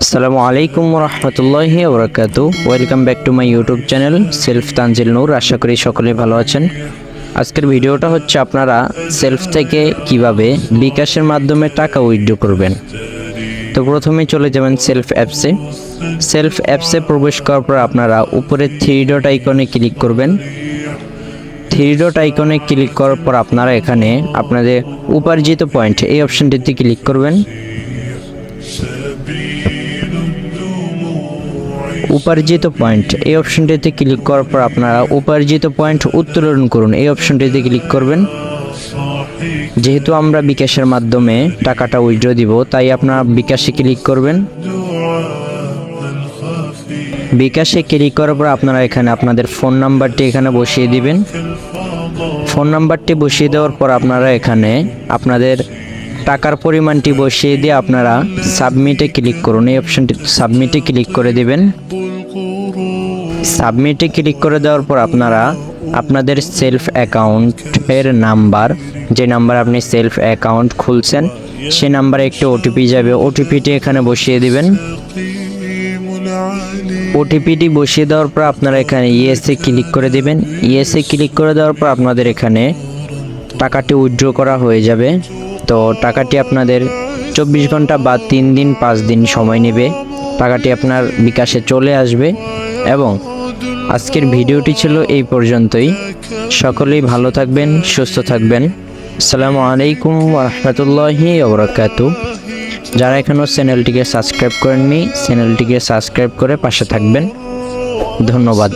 আসসালামু আলাইকুম রহমতুল্লাহি ওবরাকাতু। Welcome back to my YouTube channel self Tanzil Noor. আশা করি সকলে ভালো আছেন। আজকের ভিডিওটা হচ্ছে আপনারা সেলফ থেকে কিভাবে বিকাশের মাধ্যমে টাকা উইথড্র করবেন। তো প্রথমে চলে যাবেন সেলফ অ্যাপসে। সেলফ অ্যাপসে প্রবেশ করার পর আপনারা উপরে থ্রি ডট আইকনে ক্লিক করবেন। থ্রি ডট আইকনে ক্লিক করার পর আপনারা এখানে আপনাদের উপার্জিত পয়েন্ট এই অপশনটিতে ক্লিক করবেন। উপার্জিত পয়েন্ট এই অপশনটিতে ক্লিক করার পর আপনারা উপার্জিত পয়েন্ট উত্তোলন করুন এই অপশনটিতে ক্লিক করবেন। যেহেতু আমরা বিকাশের মাধ্যমে টাকাটা উইথড্র দিব, তাই আপনারা বিকাশে ক্লিক করবেন। বিকাশে ক্লিক করার পর আপনারা এখানে আপনাদের ফোন নাম্বারটি এখানে বসিয়ে দিবেন। ফোন নাম্বারটি বসিয়ে দেওয়ার পর আপনারা এখানে আপনাদের টাকার পরিমাণটি বসিয়ে দিয়ে আপনারা সাবমিটে ক্লিক করুন এই অপশনটি সাবমিটে ক্লিক করে দিবেন। সাবমিটে ক্লিক করে দেওয়ার পর আপনারা আপনাদের সেলফ অ্যাকাউন্টের নাম্বার, যে নাম্বার আপনি সেলফ অ্যাকাউন্ট খুলছেন সেই নাম্বারে একটি ওটিপি যাবে, ওটিপিটি এখানে বসিয়ে দিবেন। ওটিপিটি বসিয়ে দেওয়ার পর আপনারা এখানে ইয়েসে ক্লিক করে দিবেন। ইয়েসে ক্লিক করে দেওয়ার পর আপনাদের এখানে টাকাটি উইথড্র করা হয়ে যাবে। তো টাকাটি আপনাদের 24 ঘন্টা বা 3 দিন 5 দিন সময় নেবে, টাকাটি আপনার বিকাশে চলে আসবে। এবং আজকের ভিডিওটি ছিল এই পর্যন্তই। সকলেই ভালো থাকবেন, সুস্থ থাকবেন। আসসালামু আলাইকুম ওয়া রাহমাতুল্লাহি ওয়া বারাকাতুহু। যারা এখনও চ্যানেলটিকে সাবস্ক্রাইব করেননি, চ্যানেলটিকে সাবস্ক্রাইব করে পাশে থাকবেন। ধন্যবাদ।